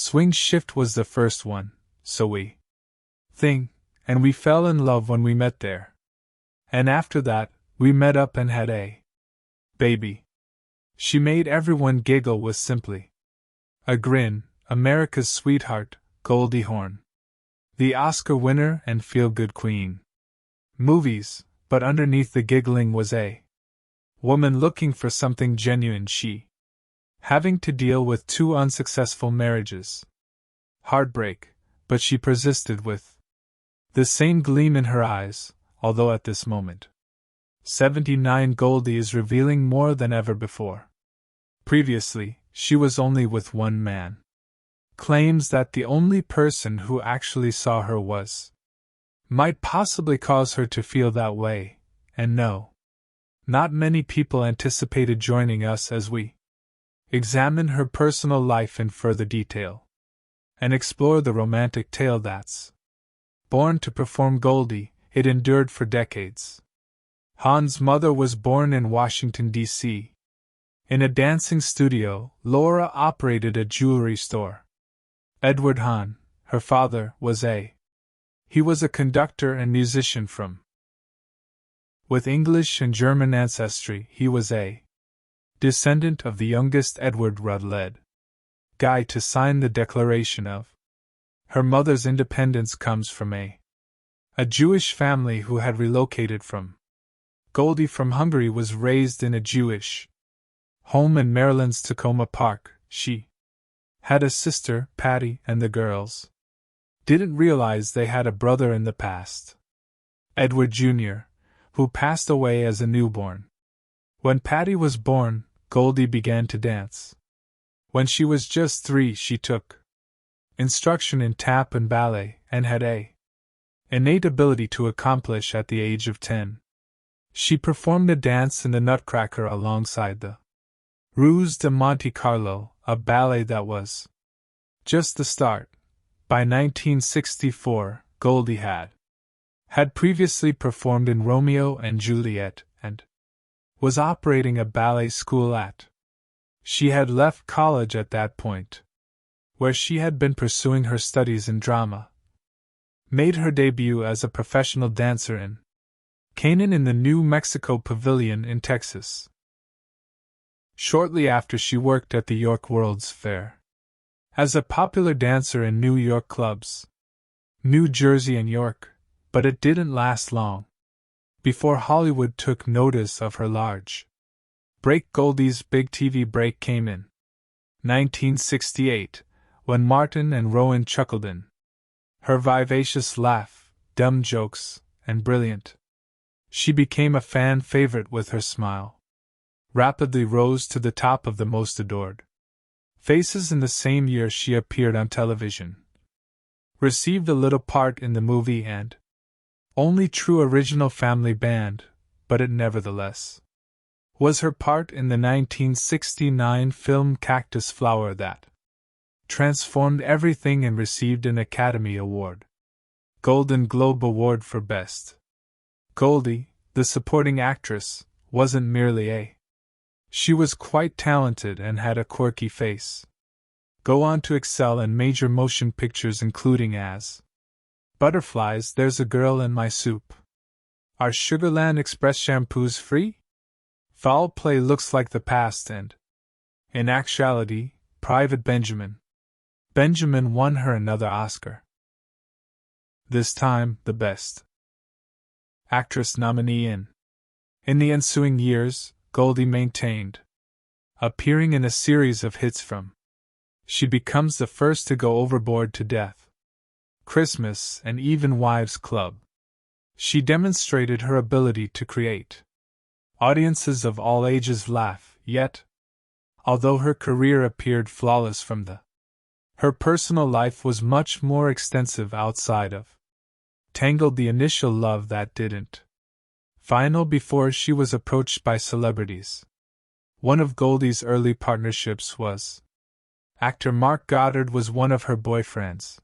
Swing Shift was the first one, so we think, and we fell in love when we met there. And after that, we met up and had a baby. She made everyone giggle with simply a grin, America's sweetheart, Goldie Hawn. The Oscar winner and feel-good queen. Movies, but underneath the giggling was a woman looking for something genuine, she having to deal with 2 unsuccessful marriages. Heartbreak, but she persisted with the same gleam in her eyes, although at this moment 79 Goldie is revealing more than ever before. Previously, she was only with one man. Claims that the only person who actually saw her was might possibly cause her to feel that way, and no, not many people anticipated joining us as we examine her personal life in further detail and explore the romantic tale that's born to perform Goldie. It endured for decades. Hawn's mother was born in Washington, D.C. In a dancing studio, Laura operated a jewelry store. Edward Hawn, her father, he was a conductor and musician with English and German ancestry. He was a descendant of the youngest Edward Rudd-led guy to sign the Declaration of her mother's independence comes from a Jewish family who had relocated from Goldie from Hungary was raised in a Jewish home in Maryland's Tacoma Park. She had a sister, Patty, and the girls didn't realize they had a brother in the past, Edward Jr., who passed away as a newborn. When Patty was born, Goldie began to dance. When she was just 3, she took instruction in tap and ballet, and had a innate ability to accomplish at the age of 10. She performed a dance in the Nutcracker alongside the Ruse de Monte Carlo, a ballet that was just the start. By 1964, Goldie had previously performed in Romeo and Juliet and was operating a ballet school at. She had left college at that point, where she had been pursuing her studies in drama. Made her debut as a professional dancer in Canaan in the New Mexico Pavilion in Texas. Shortly after, she worked at the York World's Fair as a popular dancer in New York clubs, New Jersey and York, but it didn't last long before Hollywood took notice of her large break. Goldie's big TV break came in 1968, when Martin and Rowan chuckled in her vivacious laugh, dumb jokes, and brilliant. She became a fan favorite with her smile. Rapidly rose to the top of the most adored faces. In the same year, she appeared on television, received a little part in the movie and only true original Family Band, but it nevertheless was her part in the 1969 film Cactus Flower that transformed everything and received an Academy Award, Golden Globe Award for Best. Goldie, the supporting actress, wasn't merely a she was quite talented and had a quirky face. Go on to excel in major motion pictures including as Butterflies, There's a Girl in My Soup, Are Sugarland Express Shampoos Free? Foul Play Looks Like the Past, and, in actuality, Private Benjamin. Benjamin won her another Oscar, this time the Best Actress nominee in the ensuing years. Goldie maintained appearing in a series of hits from She Becomes the First to Go Overboard to Death, Christmas, and even Wives Club. She demonstrated her ability to create audiences of all ages laugh, yet, although her career appeared flawless from her personal life was much more extensive outside of Tangled, the initial love that didn't final before she was approached by celebrities. One of Goldie's early partnerships was actor Mark Goddard was one of her boyfriends.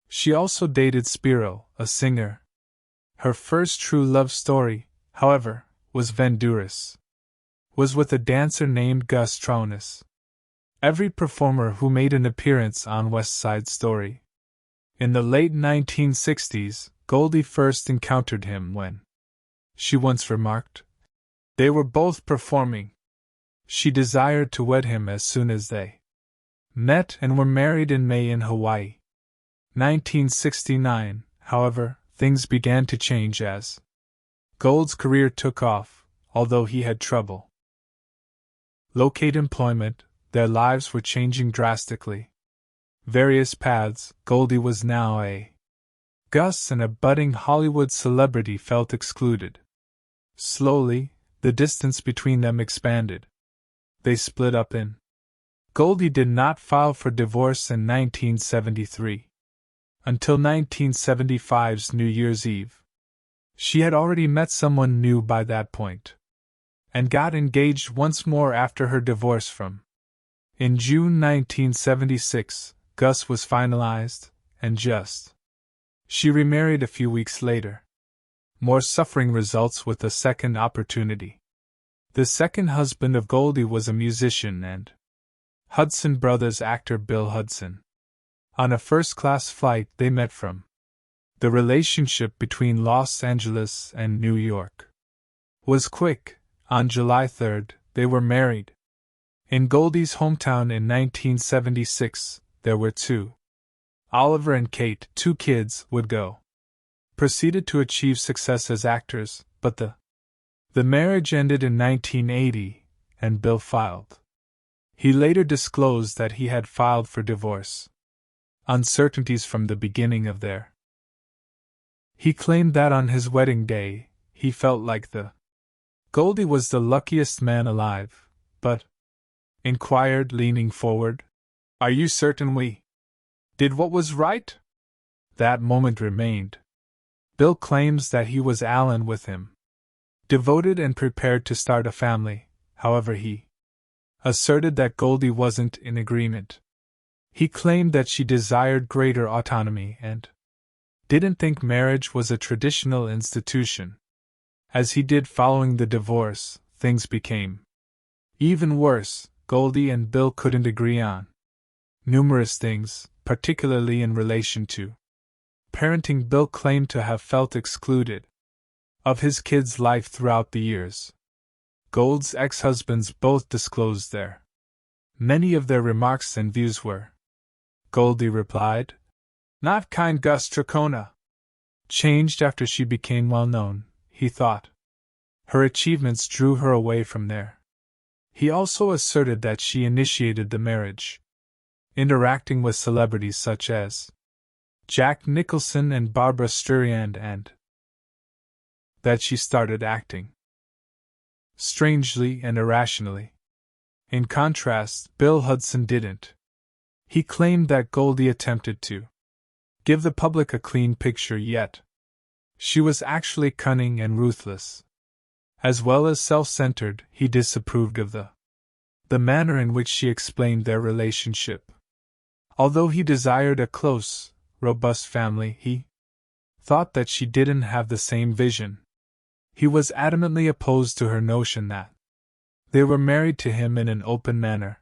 She also dated Spiro, a singer. Her first true love story, however, was with a dancer named Gus Tronis. every performer who made an appearance on West Side Story. In the late 1960s, Goldie first encountered him when, she once remarked, they were both performing. She desired to wed him as soon as they met and were married in May in Hawaii. 1969, however, things began to change as Gold's career took off, although he had trouble locate employment. Their lives were changing drastically. Various paths, Goldie was now a Gus and a budding Hollywood celebrity felt excluded. Slowly, the distance between them expanded. They split up in. Goldie did not file for divorce in 1973. Until 1975's New Year's Eve. She had already met someone new by that point, and got engaged once more after her divorce from. In June 1976, Gus was finalized, and she remarried a few weeks later. More suffering results with a second opportunity. The second husband of Goldie was a musician and Hudson Brothers actor Bill Hudson. On a first-class flight they met from. The relationship between Los Angeles and New York was quick. On July 3rd, they were married. In Goldie's hometown in 1976, there were two. Oliver and Kate, 2 kids, would go. Proceeded to achieve success as actors, but the marriage ended in 1980, and Bill filed. He later disclosed that he had filed for divorce. Uncertainties from the beginning of their. He claimed that on his wedding day, he felt like Goldie was the luckiest man alive, but inquired, leaning forward, "Are you certain we did what was right?" That moment remained. Bill claims that he was Alan with him, devoted and prepared to start a family. However, he asserted that Goldie wasn't in agreement. He claimed that she desired greater autonomy and didn't think marriage was a traditional institution. As he did following the divorce, things became even worse. Goldie and Bill couldn't agree on numerous things, particularly in relation to parenting. Bill claimed to have felt excluded of his kids' life throughout the years. Gold's ex-husbands both disclosed many of their remarks and views were. Goldie replied, "Not kind Gus Trachona." Changed after she became well known, he thought. Her achievements drew her away from there. He also asserted that she initiated the marriage, interacting with celebrities such as Jack Nicholson and Barbra Streisand, and that she started acting strangely and irrationally. In contrast, Bill Hudson didn't. He claimed that Goldie attempted to give the public a clean picture, yet she was actually cunning and ruthless. As well as self-centered, he disapproved of the manner in which she explained their relationship. Although he desired a close, robust family, he thought that she didn't have the same vision. He was adamantly opposed to her notion that they were married to him in an open manner.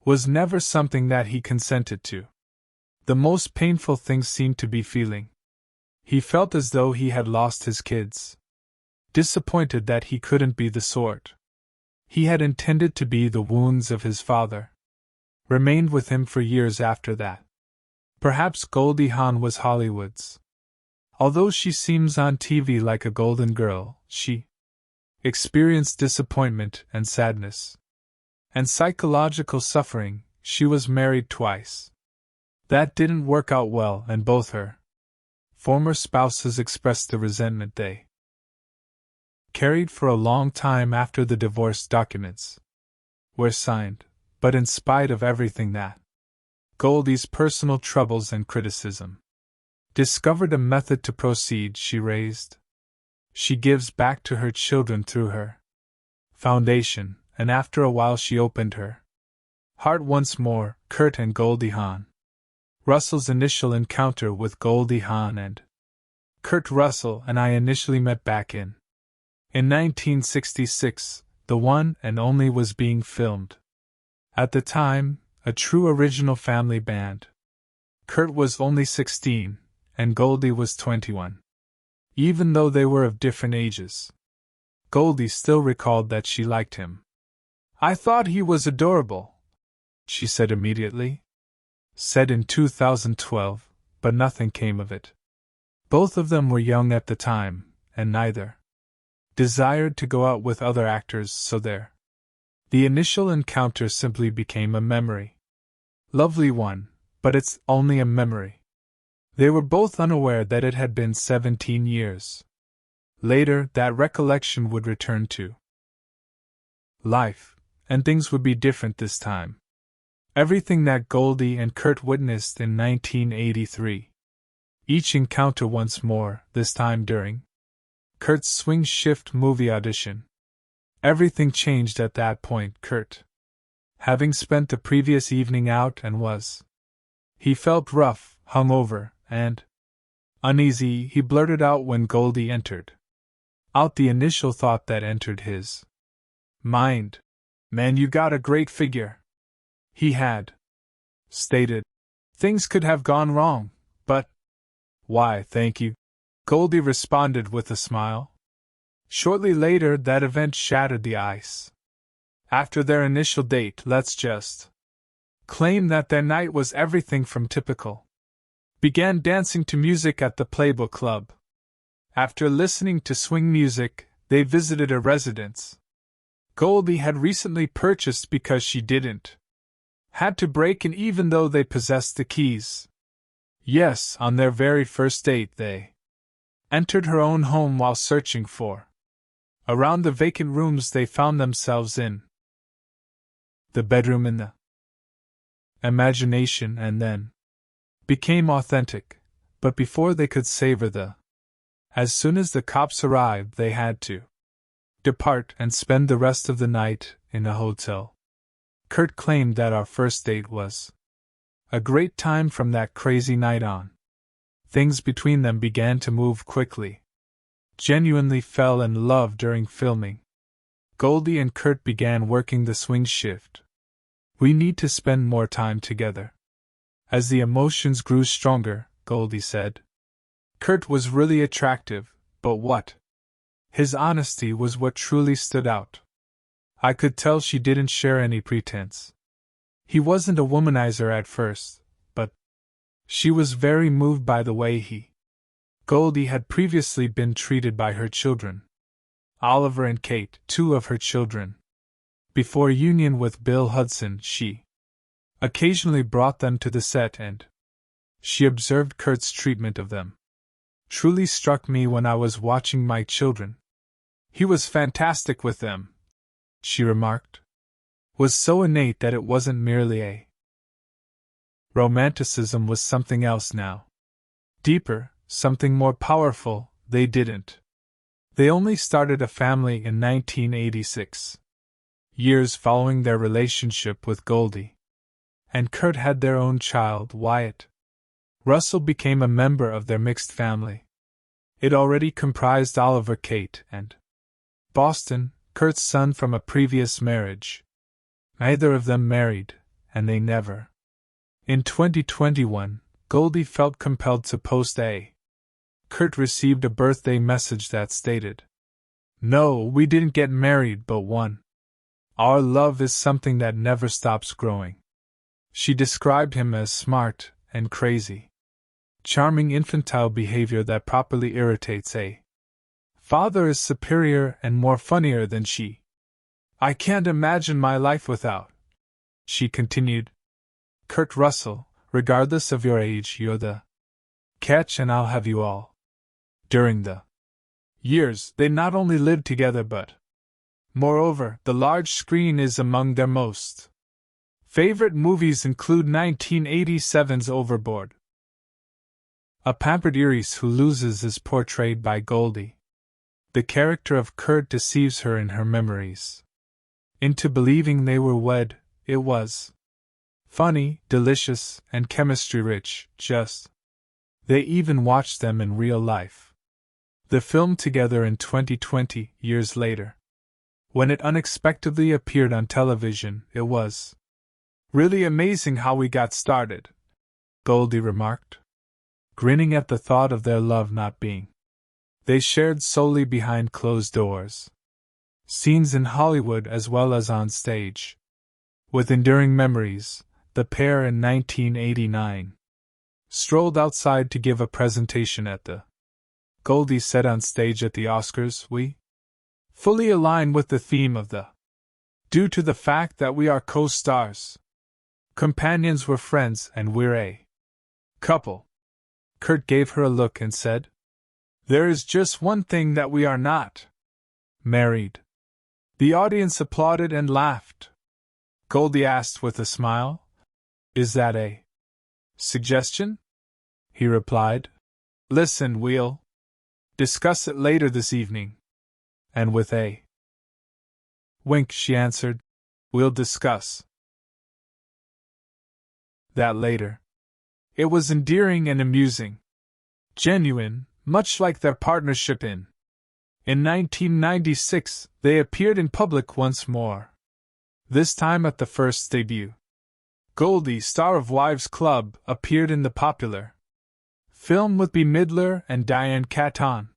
Was never something that he consented to. The most painful thing seemed to be feeling. He felt as though he had lost his kids. Disappointed that he couldn't be the sort he had intended to be. The wounds of his father remained with him for years after that. Perhaps Goldie Hawn was Hollywood's. Although she seems on TV like a golden girl, she experienced disappointment and sadness and psychological suffering. She was married twice. That didn't work out well, and both her former spouses expressed the resentment they carried for a long time after the divorce documents were signed. But in spite of everything that Goldie's personal troubles and criticism discovered a method to proceed. She gives back to her children through her foundation, and after a while she opened her heart once more. Kurt and Goldie Hawn. Russell's initial encounter with Goldie Hawn and Kurt Russell and I initially met back in 1966, The One and Only was being filmed. At the time, a true original family band. Kurt was only 16, and Goldie was 21. Even though they were of different ages, Goldie still recalled that she liked him. "I thought he was adorable," she said immediately. Said in 2012, but nothing came of it. Both of them were young at the time, and neither desired to go out with other actors, so the initial encounter simply became a memory. Lovely one, but it's only a memory. They were both unaware that it had been 17 years. Later, that recollection would return to life, and things would be different this time. Everything that Goldie and Kurt witnessed in 1983. Each encounter once more, this time during Kurt's swing shift movie audition. Everything changed at that point. Kurt, having spent the previous evening out and he felt rough, hungover, and uneasy, he blurted out when Goldie entered. Out the initial thought that entered his mind. "Man, you got a great figure," he had stated. "Things could have gone wrong, but—" "Why, thank you," Goldie responded with a smile. Shortly later, that event shattered the ice. After their initial date, let's just claim that their night was everything from typical. Began dancing to music at the Playbook Club. After listening to swing music, they visited a residence Goldie had recently purchased because she had to break in even though they possessed the keys. Yes, on their very first date they entered her own home while searching around the vacant rooms they found themselves in. The bedroom in the imagination and then became authentic, but before they could savor as soon as the cops arrived, they had to depart and spend the rest of the night in a hotel. Kurt claimed that our first date was a great time. From that crazy night on, things between them began to move quickly. Genuinely fell in love during filming. Goldie and Kurt began working the swing shift. "We need to spend more time together." As the emotions grew stronger, Goldie said. Kurt was really attractive, but his honesty was what truly stood out. I could tell she didn't share any pretense. He wasn't a womanizer at first, but she was very moved by the way Goldie had previously been treated by her children. Oliver and Kate, two of her children. Before union with Bill Hudson, she occasionally brought them to the set, and she observed Kurt's treatment of them. "Truly struck me when I was watching my children. He was fantastic with them," she remarked. "Was so innate that it wasn't merely a romanticism, was something else now. Deeper, something more powerful." They only started a family in 1986. Years following their relationship with Goldie and Kurt had their own child, Wyatt. Russell became a member of their mixed family. It already comprised Oliver, Kate, and Boston, Kurt's son from a previous marriage. Neither of them married, and they never. In 2021, Goldie felt compelled to post Kurt received a birthday message that stated, "No, we didn't get married, but our love is something that never stops growing." She described him as smart and crazy. Charming infantile behavior that properly irritates a father is superior and more funnier than she. "I can't imagine my life without," she continued. "Kurt Russell, regardless of your age, you're the catch, and I'll have you all." During the years, they not only lived together but, moreover, the large screen is among their most favorite movies include 1987's Overboard. A pampered Iris who loses is portrayed by Goldie. The character of Kurt deceives her in her memories into believing they were wed. It was funny, delicious, and chemistry-rich, they even watched them in real life. The film together in 2020, years later. When it unexpectedly appeared on television, it was Really amazing how we got started, Goldie remarked, grinning at the thought of their love not being. They shared solely behind closed doors. Scenes in Hollywood as well as on stage. With enduring memories, the pair in 1989 strolled outside to give a presentation at the Goldie said on stage at the Oscars, "We fully align with the theme of the due to the fact that we are co-stars. Companions, we're friends, and we're a couple." Kurt gave her a look and said, "There is just one thing that we are not married." The audience applauded and laughed. Goldie asked with a smile, "Is that a suggestion?" He replied, "Listen, we'll discuss it later this evening." And with a wink she answered, "We'll discuss that later." It was endearing and amusing. Genuine, much like their partnership in 1996, they appeared in public once more. This time at the first debut. Goldie, star of Wives Club, appeared in the popular film with Bette Midler and Diane Keaton.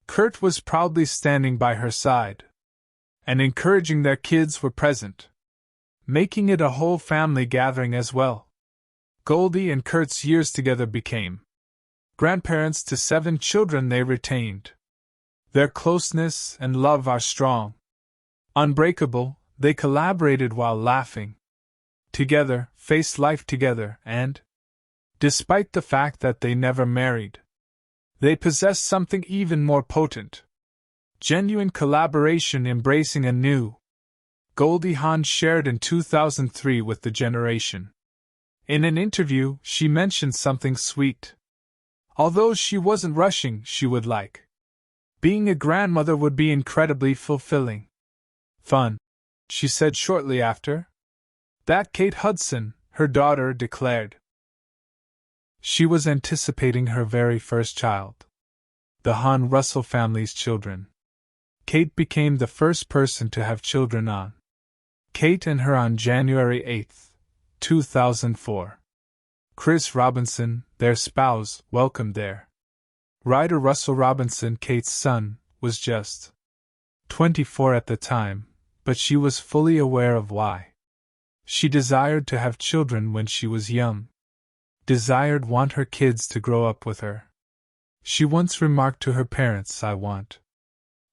Kurt was proudly standing by her side, and encouraging their kids were present, making it a whole family gathering as well. Goldie and Kurt's years together became grandparents to 7 children they retained. Their closeness and love are strong. Unbreakable, they collaborated while laughing together, faced life together, and, despite the fact that they never married, they possessed something even more potent. Genuine collaboration embracing a new Goldie Hawn shared in 2003 with the generation. In an interview, she mentioned something sweet. Although she wasn't rushing, she would like. Being a grandmother would be incredibly fulfilling. Fun, she said shortly after. That Kate Hudson, her daughter, declared. She was anticipating her very first child. The Hawn Russell family's children. Kate became the first person to have children on. Kate and her on January 8, 2004. Chris Robinson, their spouse, welcomed their Ryder Russell Robinson, Kate's son, was just 24 at the time, but she was fully aware of why. She desired to have children when she was young. Want her kids to grow up with her. She once remarked to her parents, "I want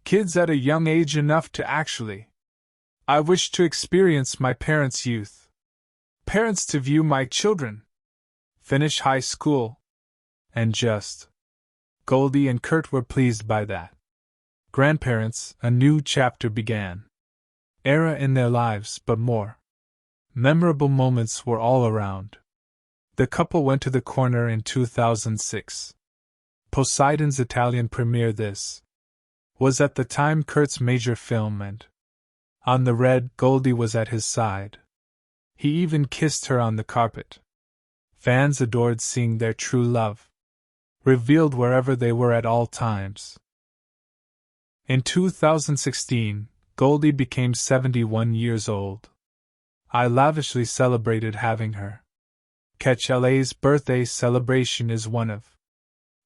kids at a young age enough to actually. I wish to experience my parents' youth. Parents to view my children. Finish high school. And just." Goldie and Kurt were pleased by that. Grandparents, a new chapter began. Era in their lives, but more memorable moments were all around. The couple went to the corner in 2006. Poseidon's Italian premiere. This was at the time Kurt's major film, and on the red, Goldie was at his side. He even kissed her on the carpet. Fans adored seeing their true love revealed wherever they were at all times. In 2016, Goldie became 71 years old. I lavishly celebrated having her. LA's birthday celebration is one of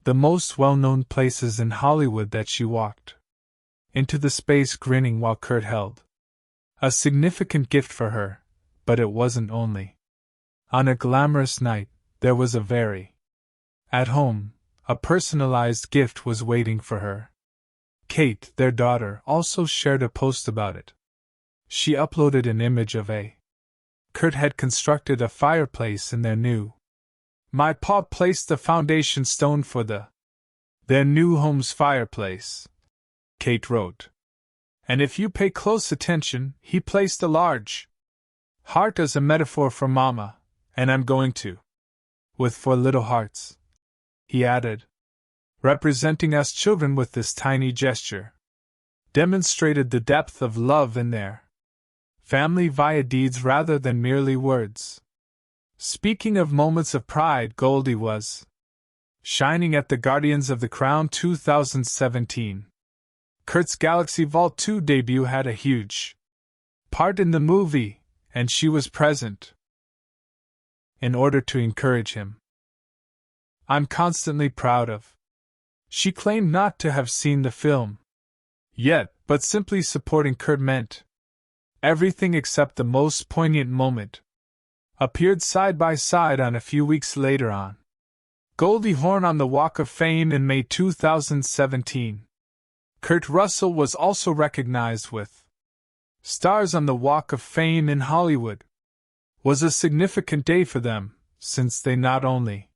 the most well-known places in Hollywood that she walked into the space grinning while Kurt held a significant gift for her, but it wasn't only. On a glamorous night, there was a very at home, a personalized gift was waiting for her. Kate, their daughter, also shared a post about it. She uploaded an image of a Kurt had constructed a fireplace in their new. My pa placed the foundation stone for their new home's fireplace, Kate wrote. And if you pay close attention, he placed a large heart as a metaphor for Mama, and I'm going to. With 4 little hearts, he added, representing us children with this tiny gesture. Demonstrated the depth of love in their family via deeds rather than merely words. Speaking of moments of pride, Goldie was shining at the Guardians of the Crown 2017. Kurt's Galaxy Vault 2 debut had a huge part in the movie, and she was present. in order to encourage him. "I'm constantly proud of." She claimed not to have seen the film yet, but simply supporting Kurt meant everything except the most poignant moment appeared side by side on a few weeks later on Goldie Hawn on the Walk of Fame in May 2017. Kurt Russell was also recognized with Stars on the Walk of Fame in Hollywood. Was a significant day for them, since they not only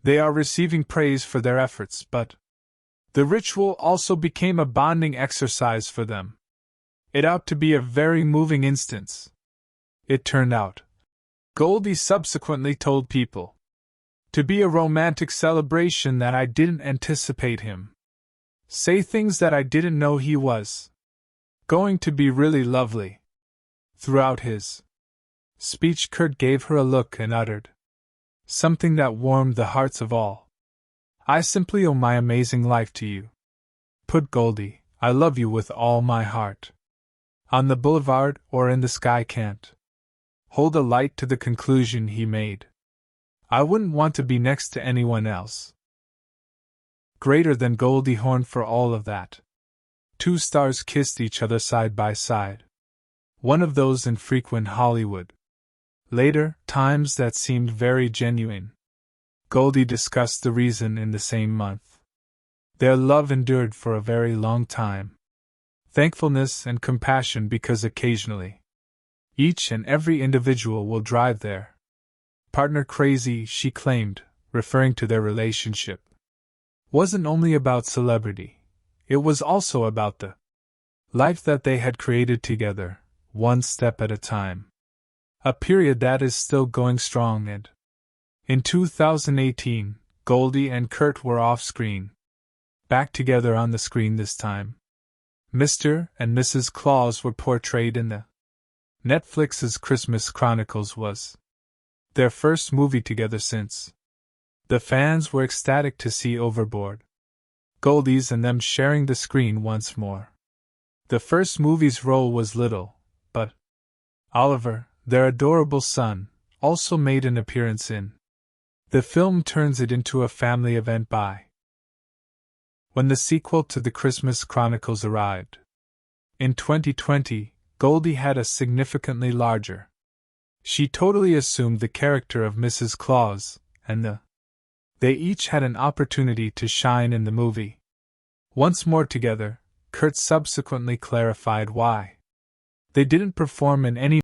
they are receiving praise for their efforts, but the ritual also became a bonding exercise for them. It ought to be a very moving instance. It turned out, Goldie subsequently told People, to be a romantic celebration that I didn't anticipate him say things that I didn't know he was going to be really lovely. Throughout his speech, Kurt gave her a look and uttered something that warmed the hearts of all. "I simply owe my amazing life to you. Put Goldie, I love you with all my heart. On the boulevard or in the sky can't hold a light to the conclusion he made. I wouldn't want to be next to anyone else greater than Goldie Hawn for all of that." Two stars kissed each other side by side. One of those infrequent Hollywood later times that seemed very genuine. Goldie discussed the reason in the same month. Their love endured for a very long time. Thankfulness and compassion, because occasionally each and every individual will drive their partner crazy, she claimed, referring to their relationship. Wasn't only about celebrity, it was also about the life that they had created together, one step at a time. A period that is still going strong, and in 2018, Goldie and Kurt were off-screen, back together on the screen this time. Mr. and Mrs. Claus were portrayed in the Netflix's Christmas Chronicles was their first movie together since. The fans were ecstatic to see Overboard, Goldie's and them sharing the screen once more. The first movie's role was little, but Oliver, their adorable son, also made an appearance in the film, turns it into a family event by when the sequel to the Christmas Chronicles arrived. In 2020, Goldie had a significantly larger. She totally assumed the character of Mrs. Claus, and they each had an opportunity to shine in the movie. Once more together, Kurt subsequently clarified why they didn't perform in any